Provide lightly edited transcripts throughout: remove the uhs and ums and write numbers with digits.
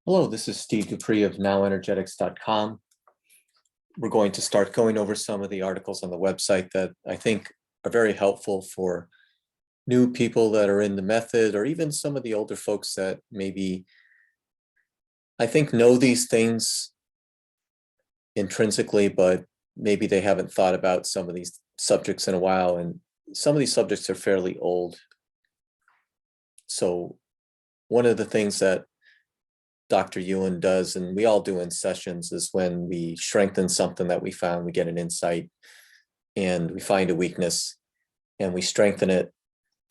Hello, this is Steve Dupree of NowEnergetics.com. We're going to start going over some of the articles on the website that I think are very helpful for new people that are in the method, or even some of the older folks that maybe, I think, know these things intrinsically, but maybe they haven't thought about some of these subjects in a while, and some of these subjects are fairly old. So one of the things that Dr. YUEN does, and we all do in sessions, is when we strengthen something that we found, we get an insight, and we find a weakness, and we strengthen it,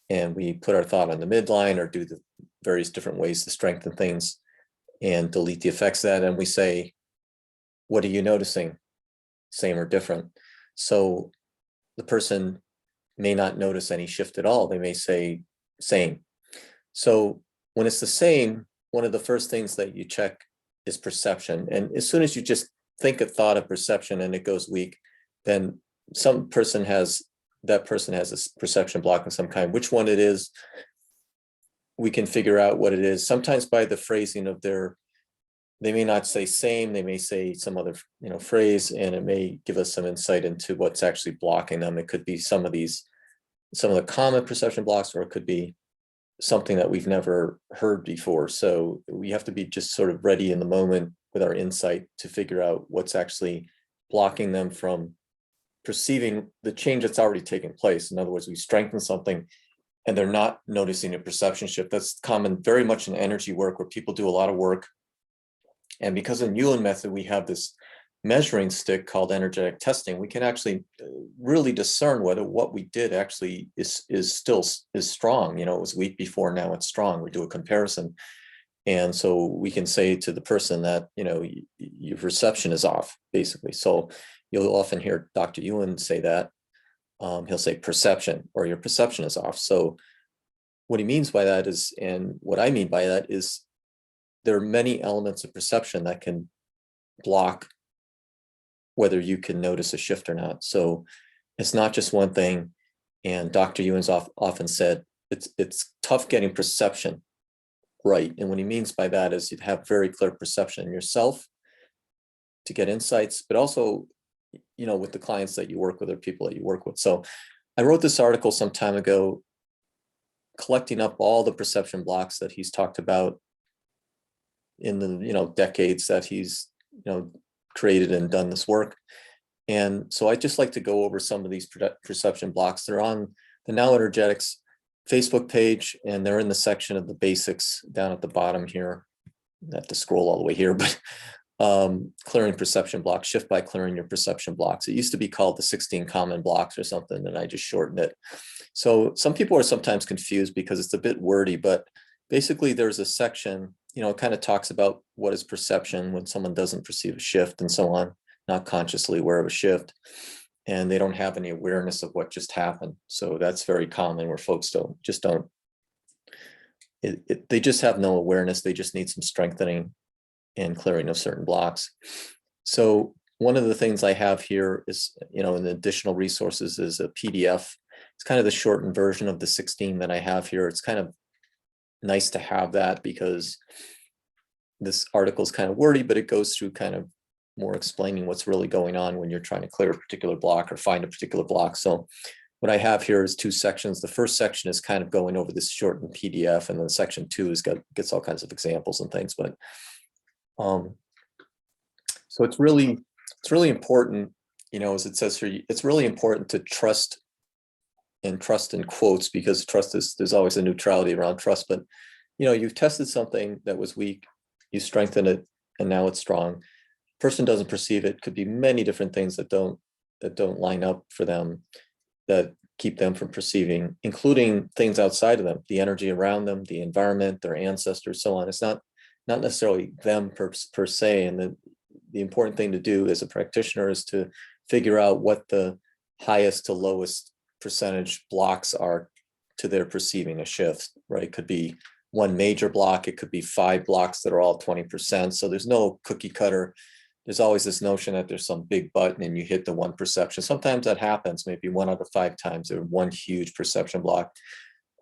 and we put our thought on the midline, or do the various different ways to strengthen things and delete the effects of that, and we say, what are you noticing? Same or different? So the person may not notice any shift at all. They may say same. So when it's the same, one of the first things that you check is perception. And as soon as you just think a thought of perception and it goes weak, then that person has a perception block of some kind. Which one it is, we can figure out what it is. Sometimes by the phrasing of they may not say same, they may say some other phrase, and it may give us some insight into what's actually blocking them. It could be some of the common perception blocks, or it could be something that we've never heard before. So we have to be just sort of ready in the moment with our insight to figure out what's actually blocking them from perceiving the change that's already taken place. In other words, we strengthen something and they're not noticing a perception shift. That's common very much in energy work, where people do a lot of work. And because in YUEN Method, we have this measuring stick called energetic testing, we can actually really discern whether what we did actually is still strong. It was weak before, now it's strong. We do a comparison. And so we can say to the person that, your perception is off, basically. So you'll often hear Dr. YUEN say that. He'll say perception, or your perception is off. So what he means by that is, and what I mean by that is, there are many elements of perception that can block whether you can notice a shift or not. So it's not just one thing. And Dr. YUEN's often said, it's tough getting perception right. And what he means by that is, you'd have very clear perception in yourself to get insights, but also, with the clients that you work with or people that you work with. So I wrote this article some time ago, collecting up all the perception blocks that he's talked about in the decades that he's created and done this work. And so I just like to go over some of these perception blocks. They're on the Now Energetics Facebook page, and they're in the section of the basics down at the bottom here. I have to scroll all the way here, but clearing perception blocks, shift by clearing your perception blocks. It used to be called the 16 common blocks or something, and I just shortened it. So some people are sometimes confused because it's a bit wordy, but basically there's a section, it kind of talks about what is perception when someone doesn't perceive a shift and so on, not consciously aware of a shift, and they don't have any awareness of what just happened. So that's very common, where folks they just have no awareness. They just need some strengthening and clearing of certain blocks. So one of the things I have here is, in the additional resources, is a PDF. It's kind of the shortened version of the 16 that I have here. It's kind of nice to have that, because this article is kind of wordy, but it goes through kind of more explaining what's really going on when you're trying to clear a particular block or find a particular block. So what I have here is two sections. The first section is kind of going over this shortened PDF, and then section 2 gets all kinds of examples and things. But so it's really important, as it says here, it's really important to trust in quotes, because there's always a neutrality around trust. But you've tested something that was weak, you strengthen it, and now it's strong. Person doesn't perceive it. Could be many different things that don't line up for them, that keep them from perceiving, including things outside of them, the energy around them, the environment, their ancestors, so on. It's not necessarily them per se. And the important thing to do as a practitioner is to figure out what the highest to lowest percentage blocks are to their perceiving a shift, right? It could be one major block, it could be 5 blocks that are all 20%. So there's no cookie cutter. There's always this notion that there's some big button and you hit the one perception. Sometimes that happens, maybe 1 out of 5 times, or one huge perception block.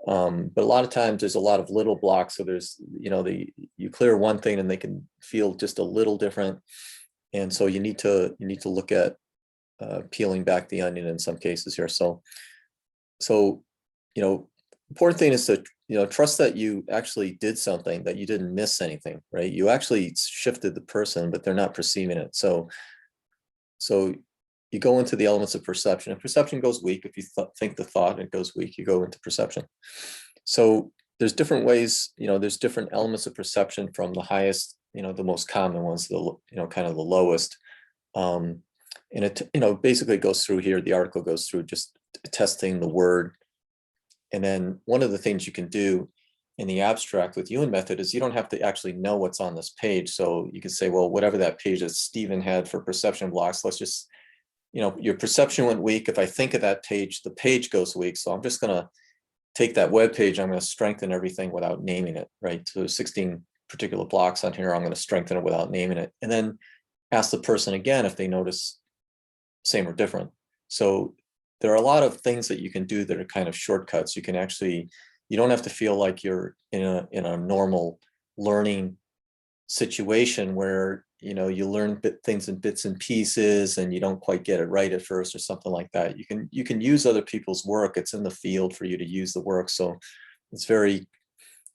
But a lot of times there's a lot of little blocks. So there's, you clear one thing and they can feel just a little different. And so you need to look at peeling back the onion in some cases here. So, important thing is to, trust that you actually did something, that you didn't miss anything, right? You actually shifted the person, but they're not perceiving it. So you go into the elements of perception, and perception goes weak. If you think the thought, it goes weak, you go into perception. So there's different ways, there's different elements of perception, from the highest, the most common ones, the, kind of the lowest. And it, basically goes through here, the article goes through just testing the word. And then one of the things you can do in the abstract with YUEN method is you don't have to actually know what's on this page. So you can say, well, whatever that page that Stephen had for perception blocks, let's just, your perception went weak. If I think of that page, the page goes weak. So I'm just going to take that web page. I'm going to strengthen everything without naming it, right? So there's 16 particular blocks on here. I'm going to strengthen it without naming it. And then ask the person again if they notice same or different. So there are a lot of things that you can do that are kind of shortcuts. You can actually, you don't have to feel like you're in a normal learning situation where, you learn things in bits and pieces and you don't quite get it right at first or something like that. You can use other people's work. It's in the field for you to use the work. So it's very,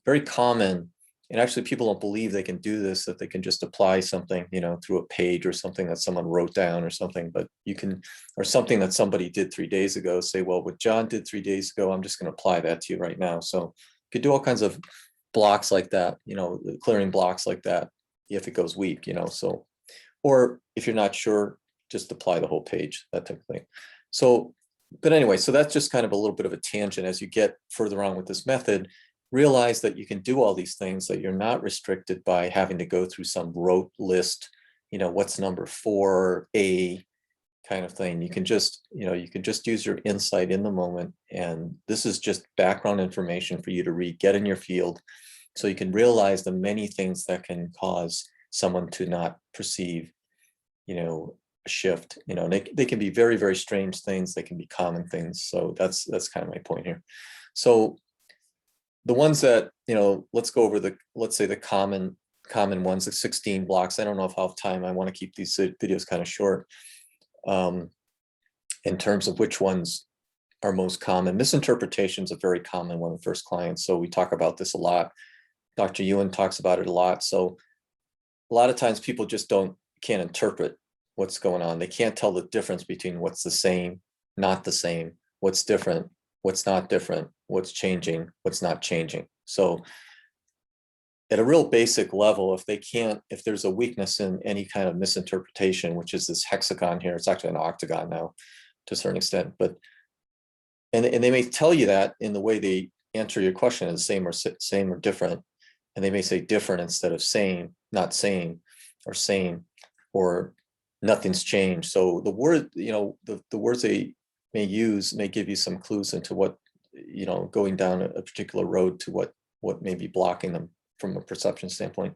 very common. And actually people don't believe they can do this, that they can just apply something, through a page or something that someone wrote down or something, but you can, or something that somebody did 3 days ago, say, well, what John did 3 days ago, I'm just going to apply that to you right now. So you could do all kinds of blocks like that, clearing blocks like that, if it goes weak, so, or if you're not sure, just apply the whole page, that type of thing. So, but anyway, so that's just kind of a little bit of a tangent. As you get further on with this method, realize that you can do all these things, that you're not restricted by having to go through some rote list, what's number 4A kind of thing. You can just, use your insight in the moment. And this is just background information for you to read, get in your field, so you can realize the many things that can cause someone to not perceive, a shift. They can be very, very strange things. They can be common things. So that's kind of my point here. So the ones that, let's go over let's say the common ones, the 16 blocks. I don't know if I'll have time. I want to keep these videos kind of short, in terms of which ones are most common. Misinterpretation is a very common one of first clients. So we talk about this a lot. Dr. YUEN talks about it a lot. So a lot of times people just can't interpret what's going on. They can't tell the difference between what's the same, not the same, what's different, what's not different, what's changing, what's not changing. So at a real basic level, if there's a weakness in any kind of misinterpretation, which is this hexagon here, it's actually an octagon now to a certain extent, but, and they may tell you that in the way they answer your question is same or different. And they may say different instead of same, not same, or nothing's changed. So the word, the words they may use may give you some clues into what, going down a particular road to what may be blocking them from a perception standpoint.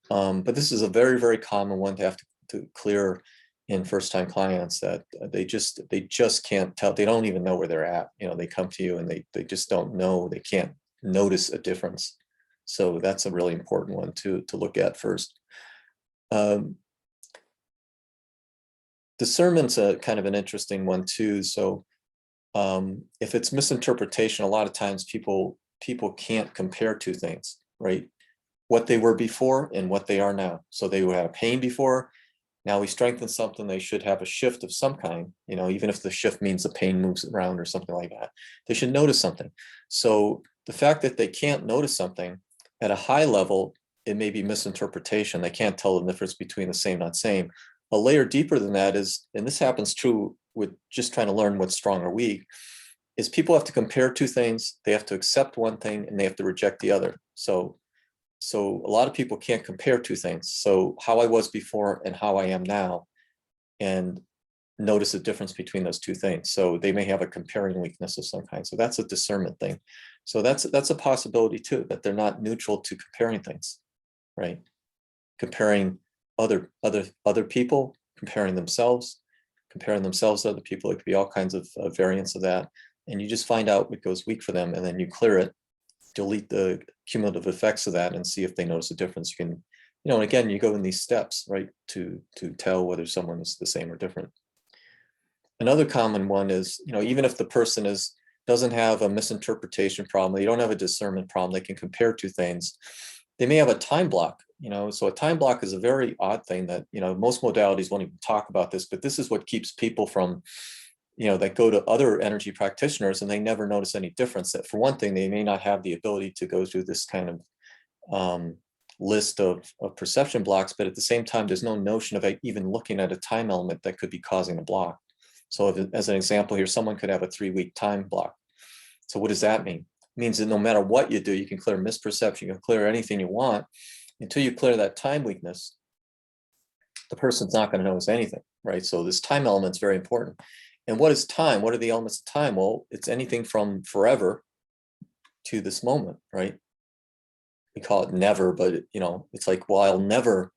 But this is a very, very common one to have to clear in first-time clients, that they just can't tell. They don't even know where they're at. They come to you and they just don't know. They can't notice a difference. So that's a really important one to look at first. Discernment's a kind of an interesting one too. So if it's misinterpretation, a lot of times people can't compare two things, right? What they were before and what they are now. So they had a pain before. Now we strengthen something, they should have a shift of some kind, even if the shift means the pain moves around or something like that. They should notice something. So the fact that they can't notice something at a high level, it may be misinterpretation. They can't tell the difference between the same, not same. A layer deeper than that is, and this happens true with just trying to learn what's strong or weak, is people have to compare two things. They have to accept one thing and they have to reject the other. So a lot of people can't compare two things. So how I was before and how I am now, and notice the difference between those two things. So they may have a comparing weakness of some kind. So that's a discernment thing. So that's a possibility too, that they're not neutral to comparing things, right? Comparing other people, comparing themselves to other people. It could be all kinds of variants of that. and you just find out what goes weak for them, and then you clear it, delete the cumulative effects of that, and see if they notice a difference. You can, and again, you go in these steps, right, to tell whether someone is the same or different. Another common one is, even if the person doesn't have a misinterpretation problem, they don't have a discernment problem, they can compare two things, they may have a time block. So a time block is a very odd thing that, most modalities won't even talk about this, but this is what keeps people from, that go to other energy practitioners and they never notice any difference. That for one thing, they may not have the ability to go through this kind of list of perception blocks, but at the same time, there's no notion of even looking at a time element that could be causing a block. So as an example here, someone could have a 3-week time block. So what does that mean? It means that no matter what you do, you can clear misperception, you can clear anything you want. Until you clear that time weakness, the person's not going to notice anything, right? So this time element is very important. And what is time? What are the elements of time? Well, it's anything from forever to this moment, right? We call it never, but it's like, well, I'll never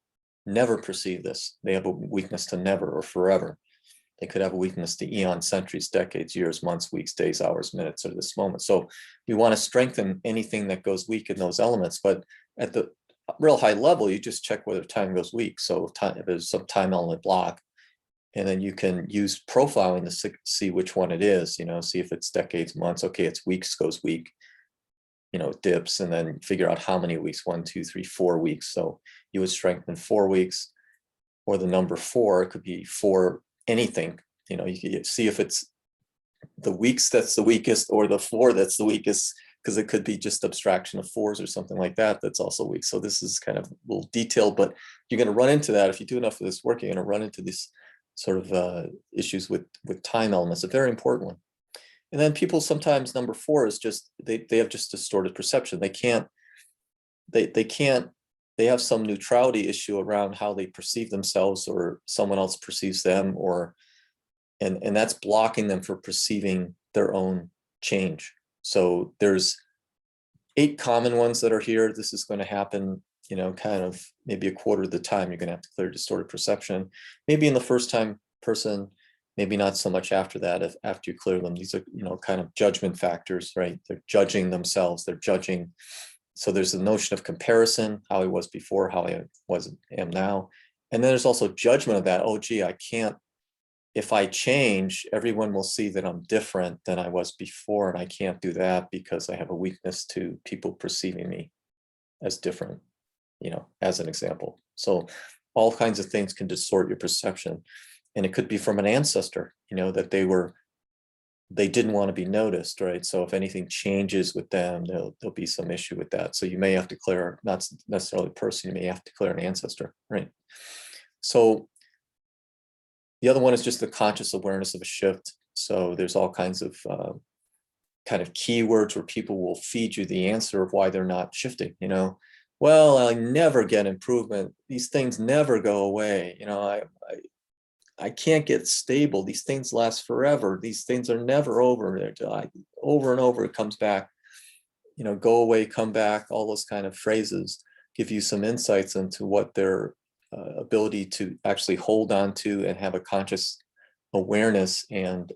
perceive this. They have a weakness to never or forever. They could have a weakness to eons, centuries, decades, years, months, weeks, days, hours, minutes, or this moment. So you want to strengthen anything that goes weak in those elements. But at the real high level, you just check whether time goes weak. So if there's some time element block, and then you can use profiling to see which one it is, see if it's decades, months. Okay, it's weeks goes weak, it dips, and then figure out how many weeks, 1, 2, 3, 4 weeks. So you would strengthen 4 weeks, or the number 4, it could be 4 anything. You can see if it's the weeks that's the weakest or the 4 that's the weakest, because it could be just abstraction of 4s or something like that that's also weak. So this is kind of a little detailed, but you're going to run into that if you do enough of this work. You're going to run into these sort of issues with time elements, a very important one. And then people sometimes, number 4 is just they have just distorted perception. They have some neutrality issue around how they perceive themselves or someone else perceives them, and that's blocking them from perceiving their own change. So there's 8 common ones that are here. This is going to happen, kind of maybe a quarter of the time. You're going to have to clear distorted perception. Maybe in the first time person, maybe not so much after that. After you clear them, these are, kind of judgment factors, right? They're judging themselves. They're judging. So there's the notion of comparison, how I was before, how I am now. And then there's also judgment of that. Oh, gee, I can't, if I change, everyone will see that I'm different than I was before. And I can't do that because I have a weakness to people perceiving me as different, as an example. So all kinds of things can distort your perception. And it could be from an ancestor, that they didn't want to be noticed, right? So if anything changes with them, there'll be some issue with that. So you may have to clear, not necessarily a person, you may have to clear an ancestor, right? So the other one is just the conscious awareness of a shift. So there's all kinds of kind of keywords where people will feed you the answer of why they're not shifting, well, I never get improvement. These things never go away. I can't get stable. These things last forever. These things are never over. Over and over, it comes back, go away, come back, all those kind of phrases give you some insights into what their ability to actually hold on to and have a conscious awareness and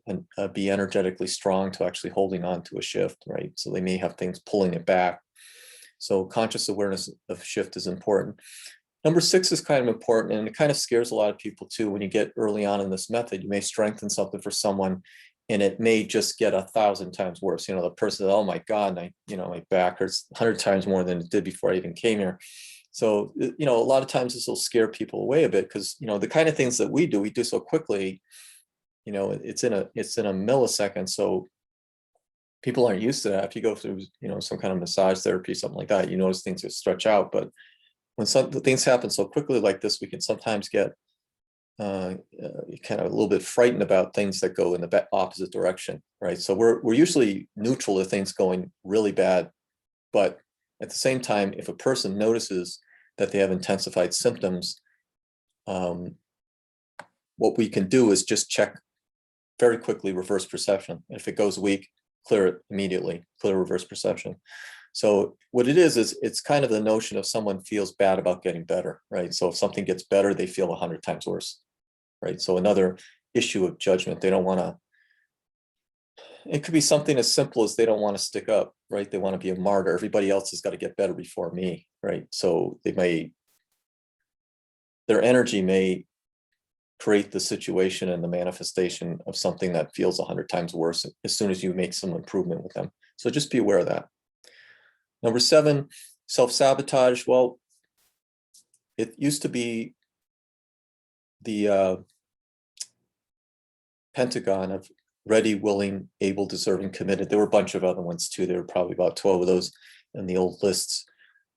be energetically strong to actually holding on to a shift, right? So they may have things pulling it back. So conscious awareness of shift is important. Number 6 is kind of important, and it kind of scares a lot of people too. When you get early on in this method, you may strengthen something for someone and it may just get 1,000 times worse. The person, oh my God, my back hurts 100 times more than it did before I even came here. So, a lot of times this will scare people away a bit because, the kind of things that we do so quickly, it's in a millisecond. So people aren't used to that. If you go through, some kind of massage therapy, something like that, you notice things just stretch out. But when some things happen so quickly like this, we can sometimes get kind of a little bit frightened about things that go in the opposite direction, right? So we're usually neutral to things going really bad, but at the same time, if a person notices that they have intensified symptoms, what we can do is just check very quickly reverse perception. If it goes weak, clear it immediately, clear reverse perception. So what it is it's kind of the notion of someone feels bad about getting better, right? So if something gets better, they feel 100 times worse, right? So another issue of judgment, they don't want to, It could be something as simple as they don't want to stick up, right? They want to be a martyr. Everybody else has got to get better before me, right? So their energy may create the situation and the manifestation of something that feels 100 times worse as soon as you make some improvement with them. So just be aware of that. Number 7, self-sabotage. Well, it used to be the pentagon of ready, willing, able, deserving, committed. There were a bunch of other ones too. There were probably about 12 of those in the old lists.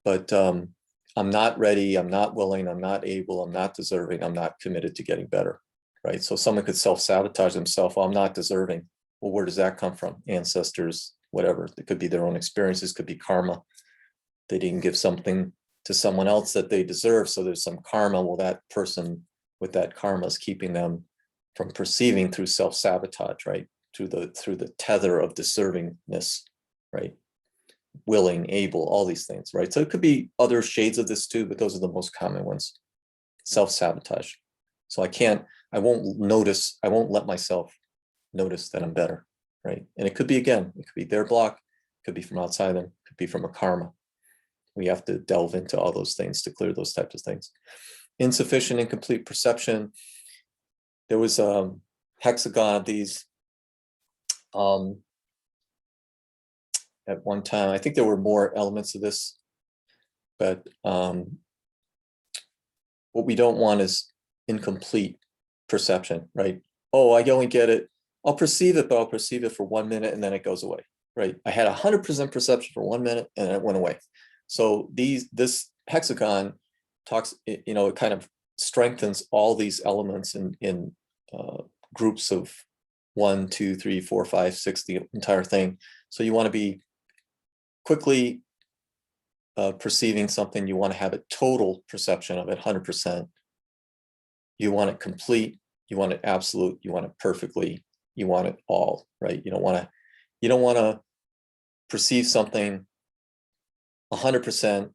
But I'm not ready, I'm not willing, I'm not able, I'm not deserving, I'm not committed to getting better, right? So someone could self-sabotage themselves. Well, I'm not deserving. Well, where does that come from? Ancestors, whatever. It could be their own experiences, could be karma. They didn't give something to someone else that they deserve, so there's some karma. Well, that person with that karma is keeping them from perceiving through self-sabotage, right? Through the tether of deservingness, right? Willing, able, all these things, right? So it could be other shades of this too, but those are the most common ones. Self-sabotage. So I won't let myself notice that I'm better, right? And it could be, again, it could be their block, it could be from outside them, it could be from a karma. We have to delve into all those things to clear those types of things. Insufficient, incomplete perception. There was a hexagon of these at one time. I think there were more elements of this, but what we don't want is incomplete perception, right? Oh, I only get it. I'll perceive it, but I'll perceive it for 1 minute and then it goes away, right? I had 100% perception for 1 minute and it went away. So this hexagon talks, it kind of strengthens all these elements in groups of 1, 2, 3, 4, 5, 6, the entire thing. So you want to be quickly perceiving something. You want to have a total perception of it, 100%. You want it complete. You want it absolute. You want it perfectly. You want it all, right? You don't want to perceive something 100%,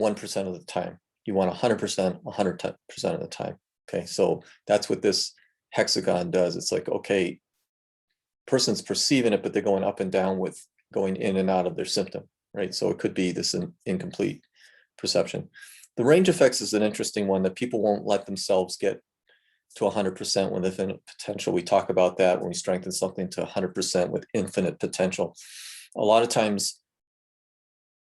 1% of the time. You want 100%, 100% of the time. Okay, so that's what this hexagon does. It's like, okay, person's perceiving it, but they're going up and down with going in and out of their symptom, right? So it could be this incomplete perception. The range effects is an interesting one that people won't let themselves get to 100% with infinite potential. We talk about that when we strengthen something to 100% with infinite potential. A lot of times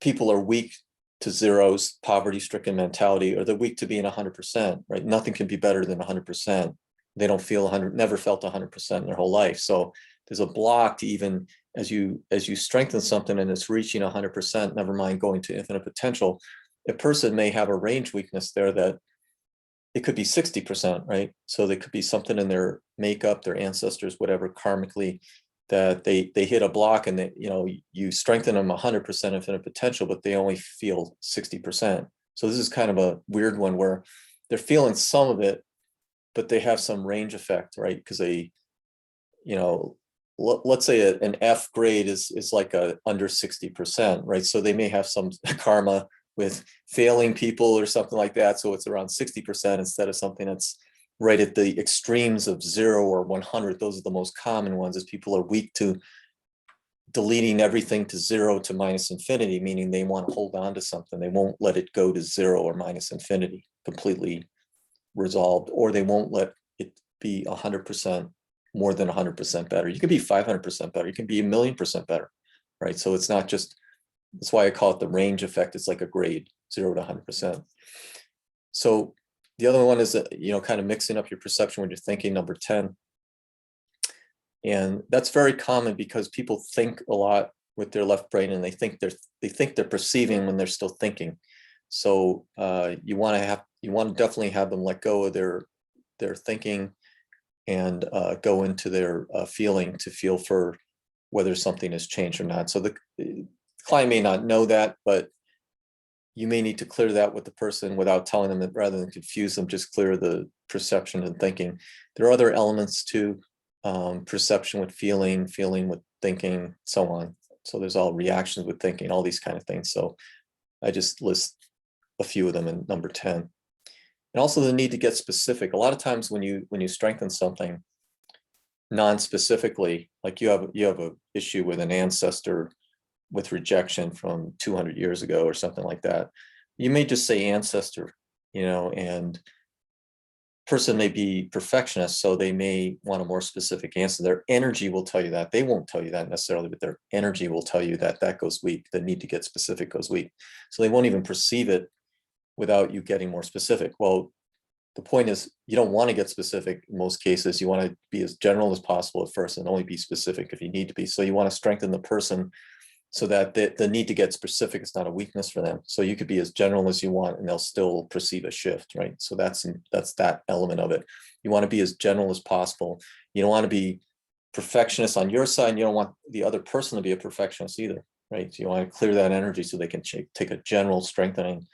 people are weak to zeros, poverty-stricken mentality, or they're weak to being 100%, right? Nothing can be better than 100%. They don't feel 100, never felt 100% in their whole life. So there's a block to even as you strengthen something and it's reaching 100%, never mind going to infinite potential, a person may have a range weakness there that it could be 60%, right? So there could be something in their makeup, their ancestors, whatever, karmically, that they hit a block and that, you strengthen them 100% infinite potential, but they only feel 60%. So this is kind of a weird one where they're feeling some of it, but they have some range effect, right? Because they, let's say an F grade is like a under 60%, right? So they may have some karma with failing people or something like that. So it's around 60% instead of something that's right at the extremes of 0 or 100. Those are the most common ones, as people are weak to deleting everything to 0 to minus infinity, meaning they want to hold on to something. They won't let it go to 0 or minus infinity, completely resolved, or they won't let it be 100%, more than 100% better. You can be 500% better. You can be 1,000,000% better, right? So it's not just, that's why I call it the range effect. It's like a grade, 0 to 100%. So the other one is, kind of mixing up your perception when you're thinking, number 10. And that's very common because people think a lot with their left brain and they think they're perceiving when they're still thinking. So you want to definitely have them let go of their thinking and go into their feeling to feel for whether something has changed or not. So the client may not know that, but you may need to clear that with the person without telling them that, rather than confuse them, just clear the perception and thinking. There are other elements too, perception with feeling with thinking, so on. So there's all reactions with thinking, all these kind of things. So I just list a few of them in number 10. And also the need to get specific. A lot of times when you strengthen something, non-specifically, like you have a issue with an ancestor with rejection from 200 years ago or something like that, you may just say ancestor, and person may be perfectionist, so they may want a more specific answer. Their energy will tell you that. They won't tell you that necessarily, but their energy will tell you that that goes weak. The need to get specific goes weak. So they won't even perceive it without you getting more specific. Well, the point is, you don't want to get specific in most cases. You want to be as general as possible at first and only be specific if you need to be. So you want to strengthen the person so that the need to get specific is not a weakness for them. So you could be as general as you want and they'll still perceive a shift, right? So that's that element of it. You want to be as general as possible. You don't want to be perfectionist on your side, and you don't want the other person to be a perfectionist either, right? So you want to clear that energy so they can take a general strengthening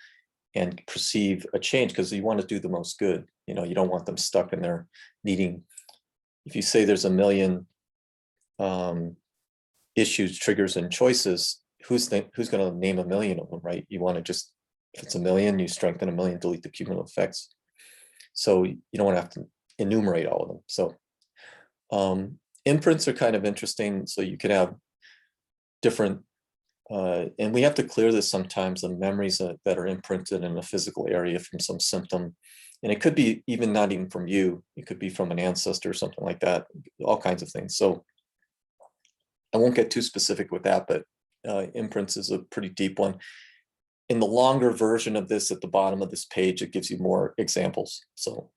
and perceive a change, because you want to do the most good. You don't want them stuck in their needing. If you say there's a million issues, triggers, and choices, who's going to name a million of them, right? You want to just, if it's a million, you strengthen a million, delete the cumulative effects. So you don't want to have to enumerate all of them. So imprints are kind of interesting. So you could have different, and we have to clear this sometimes, the memories that are imprinted in a physical area from some symptom. And it could be not even from you. It could be from an ancestor or something like that, all kinds of things. So I won't get too specific with that, but imprints is a pretty deep one. In the longer version of this, at the bottom of this page, it gives you more examples. So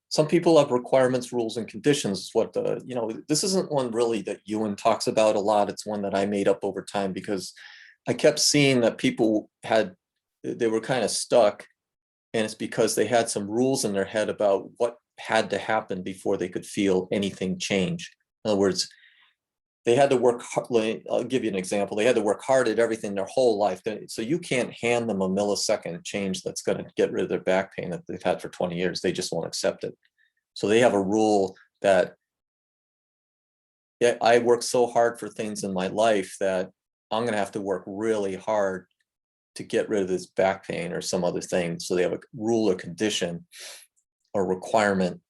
some people have requirements, rules, and conditions. This isn't one really that YUEN talks about a lot. It's one that I made up over time because I kept seeing that people they were kind of stuck, and it's because they had some rules in their head about what had to happen before they could feel anything change. In other words, they had to work hard. I'll give you an example. They had to work hard at everything their whole life. So you can't hand them a millisecond change that's going to get rid of their back pain that they've had for 20 years. They just won't accept it. So they have a rule that, yeah, I work so hard for things in my life that I'm going to have to work really hard to get rid of this back pain or some other thing. So they have a rule or condition or requirement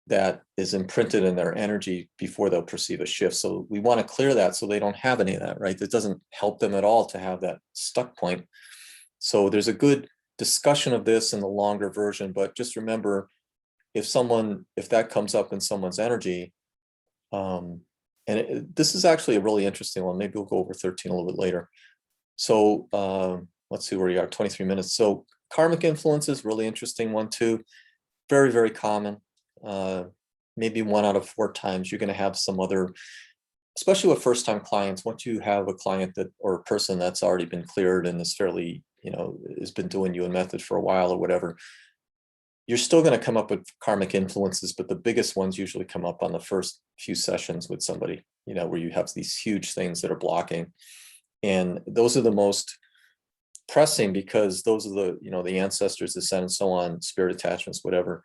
that is imprinted in their energy before they'll perceive a shift. So we want to clear that so they don't have any of that, right? That doesn't help them at all to have that stuck point. So there's a good discussion of this in the longer version, but just remember, if that comes up in someone's energy, this is actually a really interesting one. Maybe we'll go over 13 a little bit later. So let's see where we are, 23 minutes. So karmic influences, really interesting one too. Very, very common. Maybe 1 out of 4 times you're going to have some other, especially with first-time clients. Once you have a client or a person that's already been cleared and is fairly, has been doing YUEN Method for a while or whatever, you're still going to come up with karmic influences, but the biggest ones usually come up on the first few sessions with somebody, where you have these huge things that are blocking. And those are the most pressing because those are the ancestors, descendants, so on, spirit attachments, whatever.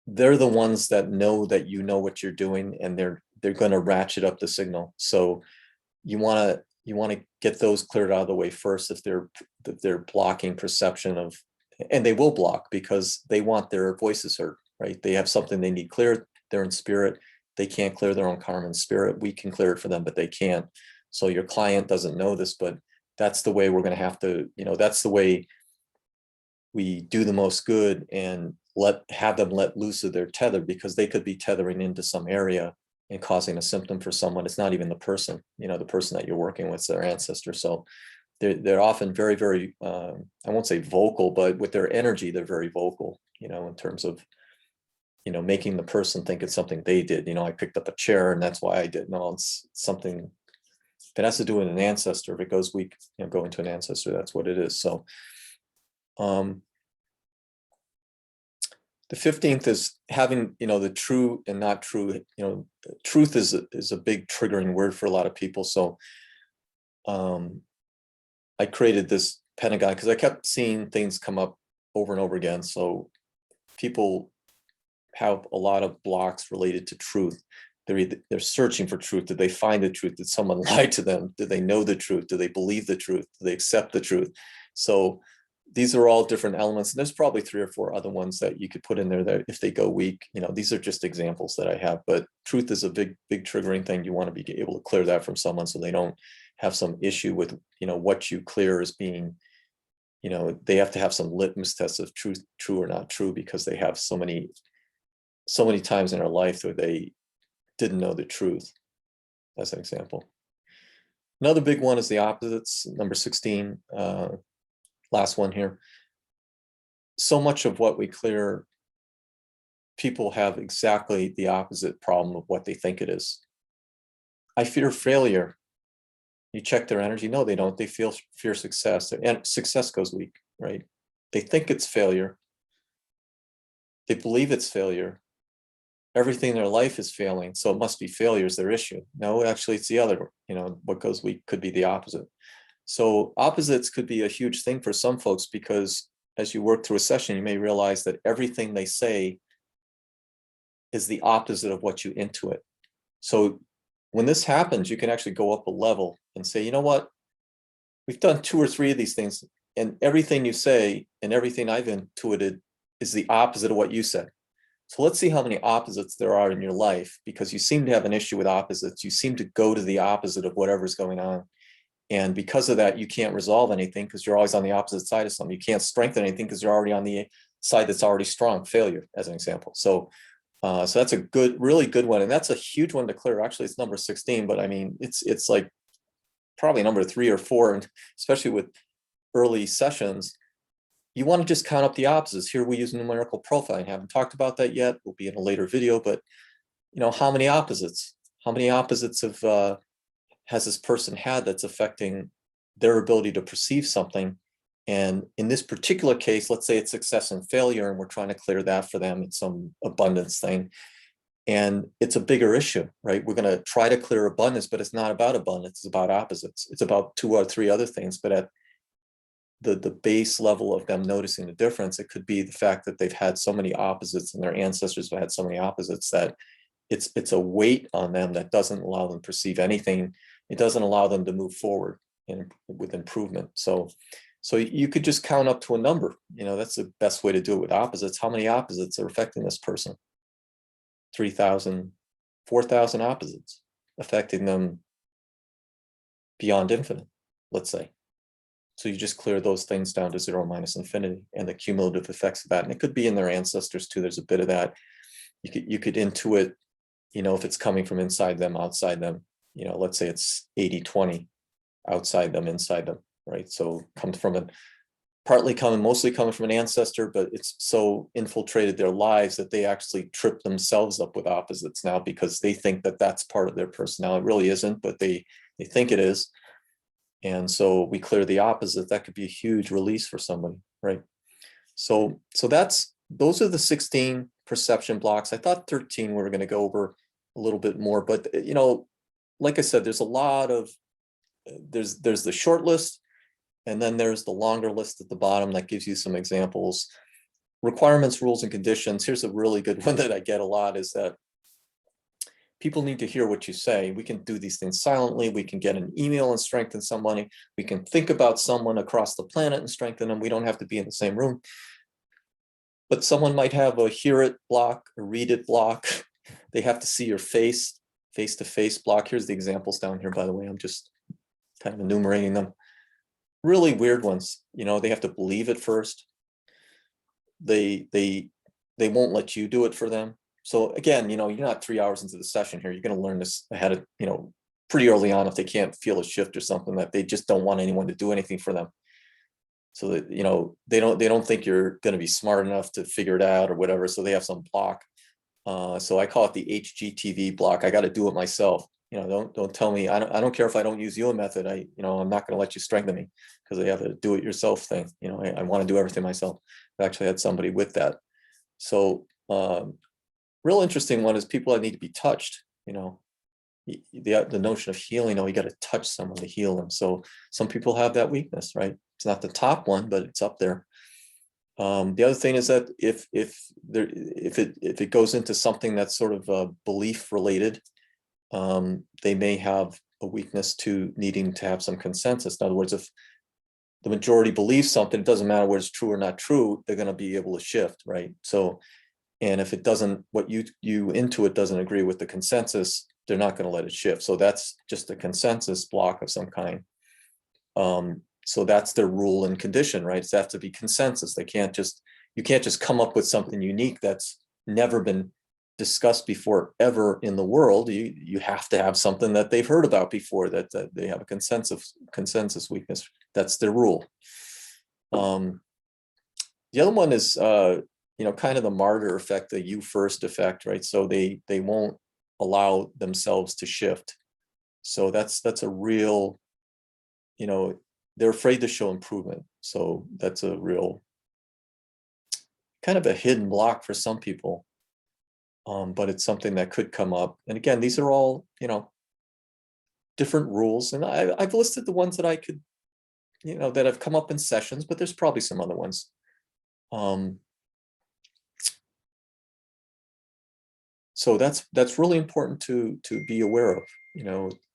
They're the ones that know that what you're doing, and they're going to ratchet up the signal. So you want to get those cleared out of the way first if they're blocking perception of, and they will block because they want their voices heard, right? They have something they need cleared. They're in spirit. They can't clear their own karma in spirit. We can clear it for them, but they can't. So your client doesn't know this, but that's the way we're going to have to, that's the way we do the most good and have them let loose of their tether, because they could be tethering into some area and causing a symptom for someone. It's not even the person, the person that you're working with, their ancestor. So they're often very, very, I won't say vocal, but with their energy, they're very vocal, in terms of, making the person think it's something they did. I picked up a chair and that's why I did. No, it's something that has to do with an ancestor. If it goes weak, go into an ancestor, that's what it is. So the 15th is having, the true and not true. Truth is a big triggering word for a lot of people. So I created this pentagon because I kept seeing things come up over and over again. So people have a lot of blocks related to truth. They're searching for truth. Did they find the truth? Did someone lie to them? Did they know the truth? Do they believe the truth? Do they accept the truth? So these are all different elements, and there's probably 3 or 4 other ones that you could put in there that if they go weak, these are just examples that I have, but truth is a big triggering thing. You want to be able to clear that from someone so they don't have some issue with, what you clear as being, they have to have some litmus test of true or not true, because they have so many times in their life where they didn't know the truth, as an example. Another big one is the opposites, number 16, last one here. So much of what we clear, people have exactly the opposite problem of what they think it is. I fear failure. You check their energy. No, they don't. They fear success, and success goes weak, right? They think it's failure. They believe it's failure. Everything in their life is failing, so it must be failure is their issue. No, actually, it's the other. What goes weak could be the opposite. So opposites could be a huge thing for some folks, because as you work through a session, you may realize that everything they say is the opposite of what you intuit. So when this happens, you can actually go up a level and say, you know what? We've done 2 or 3 of these things, and everything you say and everything I've intuited is the opposite of what you said. So let's see how many opposites there are in your life, because you seem to have an issue with opposites. You seem to go to the opposite of whatever's going on. And because of that, you can't resolve anything because you're always on the opposite side of something. You can't strengthen anything because you're already on the side that's already strong, failure, as an example. So that's a really good one. And that's a huge one to clear. Actually, it's number 16, but I mean, it's like probably number 3 or 4, and especially with early sessions, you want to just count up the opposites. Here we use numerical profiling. I haven't talked about that yet. We'll be in a later video, but how many opposites? How many opposites has this person had that's affecting their ability to perceive something? And in this particular case, let's say it's success and failure, and we're trying to clear that for them. It's some abundance thing. And it's a bigger issue, right? We're going to try to clear abundance, but it's not about abundance. It's about opposites. It's about 2 or 3 other things. But at the base level of them noticing the difference, it could be the fact that they've had so many opposites, and their ancestors have had so many opposites, that it's a weight on them that doesn't allow them to perceive anything. It doesn't allow them to move forward with improvement. So you could just count up to a number. That's the best way to do it with opposites. How many opposites are affecting this person? 3,000, 4,000 opposites affecting them beyond infinite, let's say. So you just clear those things down to 0 minus infinity, and the cumulative effects of that. And it could be in their ancestors too. There's a bit of that. You could intuit, if it's coming from inside them, outside them. Let's say it's 80-20, outside them, inside them, right? So comes from mostly coming from an ancestor, but it's so infiltrated their lives that they actually trip themselves up with opposites now, because they think that that's part of their personality. It really isn't, but they think it is. And so we clear the opposite. That could be a huge release for somebody, right? So those are the 16 perception blocks. I thought 13 we were going to go over a little bit more, but like I said, there's a lot of there's the short list, and then there's the longer list at the bottom that gives you some examples. Requirements, rules, and conditions. Here's a really good one that I get a lot, is that people need to hear what you say. We can do these things silently. We can get an email and strengthen somebody. We can think about someone across the planet and strengthen them. We don't have to be in the same room. But someone might have a hear it block, a read it block. They have to see your face-to-face block. Here's the examples down here, by the way. I'm just kind of enumerating them. Really weird ones. They have to believe it first. They won't let you do it for them. So again, you're not 3 hours into the session here. You're going to learn this ahead of, pretty early on, if they can't feel a shift or something, that they just don't want anyone to do anything for them. So that, they don't think you're going to be smart enough to figure it out or whatever. So they have some block. So I call it the HGTV block. I got to do it myself. Don't tell me. I don't care if I don't use YUEN Method. I'm not going to let you strengthen me, because they have a do it yourself thing. I want to do everything myself. I actually had somebody with that. So real interesting one is people that need to be touched. The notion of healing. You got to touch someone to heal them. So some people have that weakness, right? It's not the top one, but it's up there. The other thing is that if it goes into something that's sort of belief related, they may have a weakness to needing to have some consensus. In other words, if the majority believes something, it doesn't matter whether it's true or not true, they're going to be able to shift, right? So, and if it doesn't, what you intuit doesn't agree with the consensus, they're not going to let it shift. So that's just a consensus block of some kind. So that's their rule and condition, right? It's have to be consensus. They can't just, you can't just come up with something unique that's never been discussed before ever in the world. You have to have something that they've heard about before, that they have a consensus weakness. That's their rule. The other one is kind of the martyr effect, the you first effect, right? So they won't allow themselves to shift. So that's a real, they're afraid to show improvement. So that's a real kind of a hidden block for some people. But it's something that could come up. And again, these are all, different rules. And I've listed the ones that I could, that have come up in sessions, but there's probably some other ones. So that's really important to be aware of,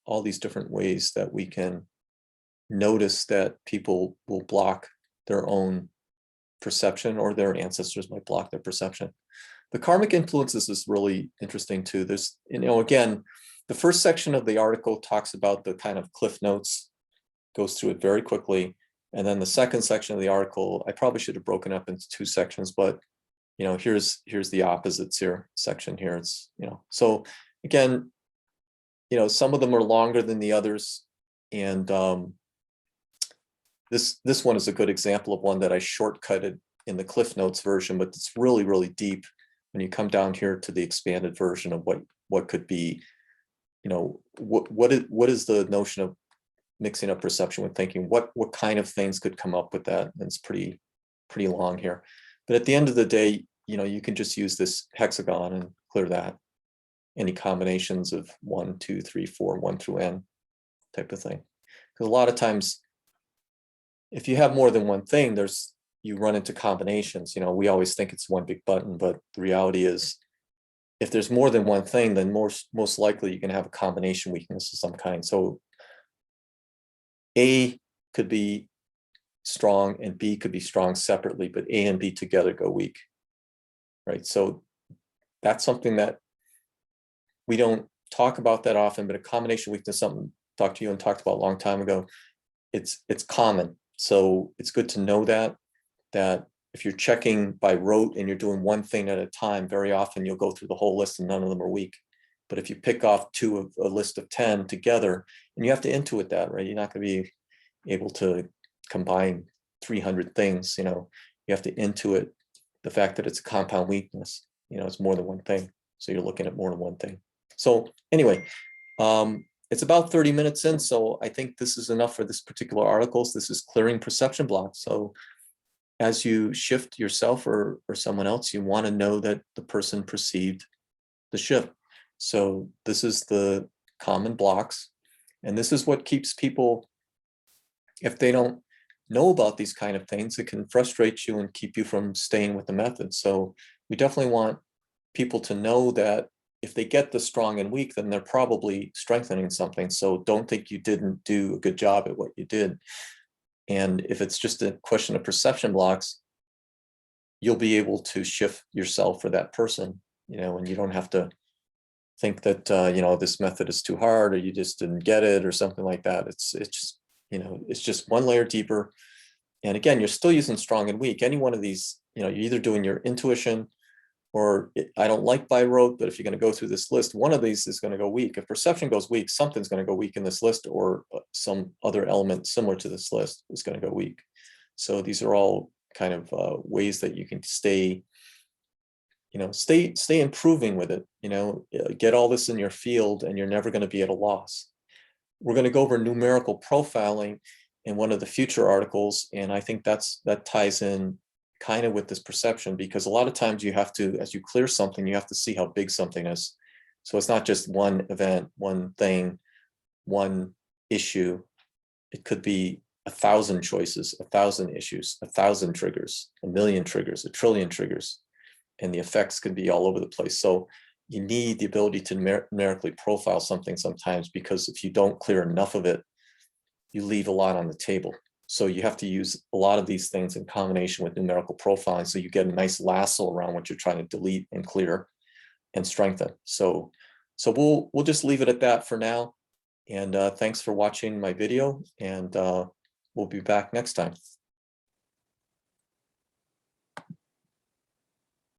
all these different ways that we can notice that people will block their own perception, or their ancestors might block their perception. The karmic influences is really interesting too. There's, again, the first section of the article talks about the kind of cliff notes, goes through it very quickly. And then the second section of the article, I probably should have broken up into two sections, but here's the opposites section here. It's, so again, some of them are longer than the others. And this one is a good example of one that I shortcutted in the Cliff Notes version, but it's really, really deep when you come down here to the expanded version of what could be, what is the notion of mixing up perception with thinking, what kind of things could come up with that. And it's pretty long here. But at the end of the day, you can just use this hexagon and clear that. Any combinations of 1, 2, 3, 4, 1 through n type of thing. Because a lot of times, if you have more than one thing, you run into combinations. We always think it's one big button, but the reality is, if there's more than one thing, then most likely you can have a combination weakness of some kind. So A could be strong and B could be strong separately, but A and B together go weak, right? So that's something that we don't talk about that often, but a combination weakness, something Dr. Yuen talked about a long time ago, it's common. So it's good to know that if you're checking by rote and you're doing one thing at a time, very often you'll go through the whole list and none of them are weak. But if you pick off two of a list of 10 together, and you have to intuit that, right? You're not going to be able to combine 300 things, you have to intuit the fact that it's a compound weakness, it's more than one thing. So you're looking at more than one thing. So anyway, it's about 30 minutes in, so I think this is enough for this particular article. This is clearing perception blocks. So as you shift yourself or someone else, you want to know that the person perceived the shift. So this is the common blocks. And this is what keeps people, if they don't know about these kind of things, it can frustrate you and keep you from staying with the method. So we definitely want people to know that if they get the strong and weak, then they're probably strengthening something. So don't think you didn't do a good job at what you did. And if it's just a question of perception blocks, you'll be able to shift yourself for that person, and you don't have to think that, this method is too hard, or you just didn't get it or something like that. It's just, it's just one layer deeper. And again, you're still using strong and weak. Any one of these, you're either doing your intuition, or I don't like by rote, but if you're going to go through this list, one of these is going to go weak. If perception goes weak, something's going to go weak in this list, or some other element similar to this list is going to go weak. So these are all kind of ways that you can stay improving with it, get all this in your field and you're never going to be at a loss. We're going to go over numerical profiling in one of the future articles. And I think that ties in kind of with this perception, because a lot of times you have to, as you clear something, you have to see how big something is. So it's not just one event, one thing, one issue. It could be 1,000 choices, 1,000 issues, 1,000 triggers, 1,000,000 triggers, 1,000,000,000,000 triggers, and the effects can be all over the place. So you need the ability to numerically profile something sometimes, because if you don't clear enough of it, you leave a lot on the table. So you have to use a lot of these things in combination with numerical profiling, so you get a nice lasso around what you're trying to delete and clear and strengthen. So we'll just leave it at that for now. And thanks for watching my video, and we'll be back next time.